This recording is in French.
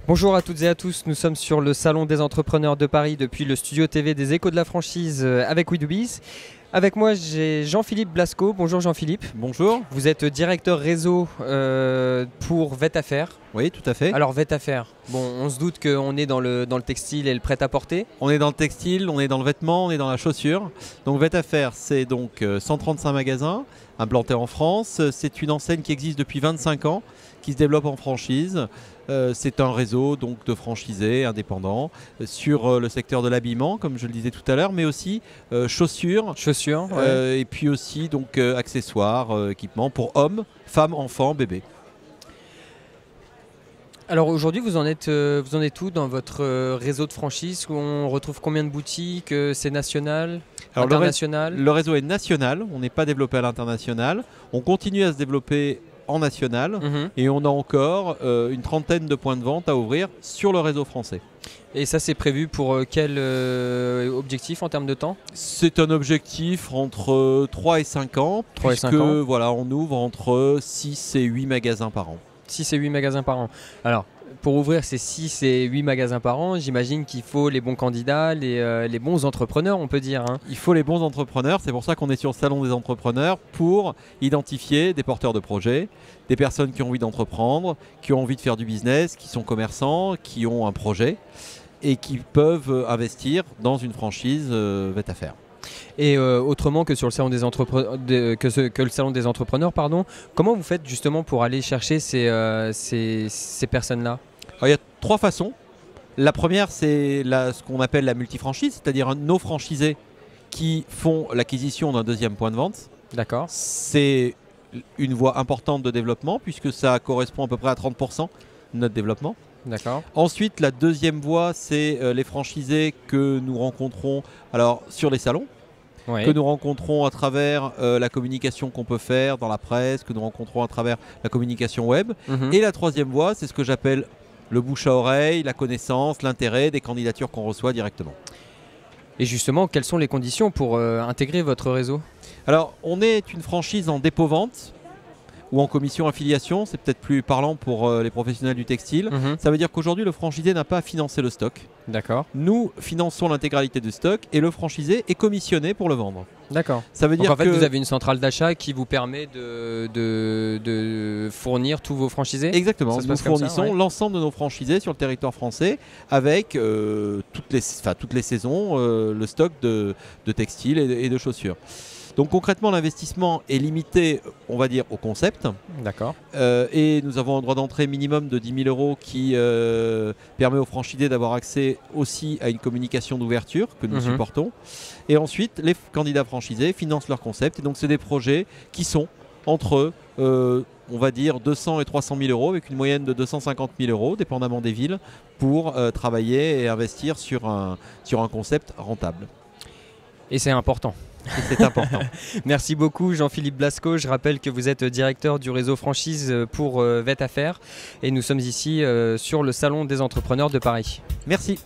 Bonjour à toutes et à tous, nous sommes sur le Salon des entrepreneurs de Paris depuis le studio TV des Échos de la franchise avec We Do Biz. Avec moi j'ai Jean-Philippe Blasco. Bonjour Jean-Philippe. Bonjour. Vous êtes directeur réseau pour VETAFAIRE. Oui, tout à fait. Alors VETAFAIRE, bon, on se doute qu'on est dans le textile et le prêt-à-porter. On est dans le textile, on est dans le vêtement, on est dans la chaussure. Donc VETAFAIRE, c'est donc 135 magasins implantés en France. C'est une enseigne qui existe depuis 25 ans, qui se développe en franchise. C'est un réseau donc de franchisés indépendants sur le secteur de l'habillement, comme je le disais tout à l'heure, mais aussi chaussures, Ouais. et puis aussi donc accessoires, équipements pour hommes, femmes, enfants, bébés. Alors aujourd'hui vous en êtes où dans votre réseau de franchise? On retrouve combien de boutiques? C'est national, Alors, international? le réseau est national, on n'est pas développé à l'international. On continue à se développer en national et on a encore une trentaine de points de vente à ouvrir sur le réseau français. Et ça c'est prévu pour quel objectif en termes de temps? C'est un objectif entre 3 et 5 ans, 3 et puisque 5 ans. voilà, on ouvre entre 6 et 8 magasins par an. 6 et 8 magasins par an. Alors, pour ouvrir ces 6 et 8 magasins par an, j'imagine qu'il faut les bons candidats, les bons entrepreneurs, on peut dire. Hein. Il faut les bons entrepreneurs, c'est pour ça qu'on est sur le Salon des entrepreneurs, pour identifier des porteurs de projets, des personnes qui ont envie d'entreprendre, qui ont envie de faire du business, qui sont commerçants, qui ont un projet et qui peuvent investir dans une franchise VETAFAIRE. Et autrement que sur le salon des le salon des entrepreneurs, pardon, comment vous faites justement pour aller chercher ces personnes-là? Alors, il y a 3 façons. La première, c'est ce qu'on appelle la multifranchise, c'est-à-dire nos franchisés qui font l'acquisition d'un deuxième point de vente. D'accord. C'est une voie importante de développement puisque ça correspond à peu près à 30% de notre développement. D'accord. Ensuite, la deuxième voie, c'est les franchisés que nous rencontrons sur les salons, Ouais. que nous rencontrons à travers la communication qu'on peut faire dans la presse, que nous rencontrons à travers la communication web. Et la troisième voie, c'est ce que j'appelle le bouche à oreille, la connaissance, l'intérêt des candidatures qu'on reçoit directement. Et justement, quelles sont les conditions pour intégrer votre réseau? Alors, on est une franchise en dépôt-vente ou en commission affiliation, c'est peut-être plus parlant pour les professionnels du textile. Ça veut dire qu'aujourd'hui, le franchisé n'a pas à financer le stock. D'accord. Nous finançons l'intégralité du stock et le franchisé est commissionné pour le vendre. D'accord. Ça veut Donc dire en fait, vous avez une centrale d'achat qui vous permet de fournir tous vos franchisés? Exactement, nous fournissons ça, ouais. l'ensemble de nos franchisés sur le territoire français avec toutes les saisons le stock de textiles et de chaussures. Donc concrètement, l'investissement est limité, on va dire, au concept. D'accord. Et nous avons un droit d'entrée minimum de 10 000 € qui permet aux franchisés d'avoir accès aussi à une communication d'ouverture que nous supportons. Et ensuite, les candidats franchisés financent leur concept. Et donc, c'est des projets qui sont entre, on va dire, 200 et 300 000 € avec une moyenne de 250 000 €, dépendamment des villes, pour travailler et investir sur un concept rentable. Et c'est important. Et c'est important. Merci beaucoup Jean-Philippe Blasco. Je rappelle que vous êtes directeur du réseau franchise pour VETAFAIRE et nous sommes ici sur le Salon des entrepreneurs de Paris. Merci.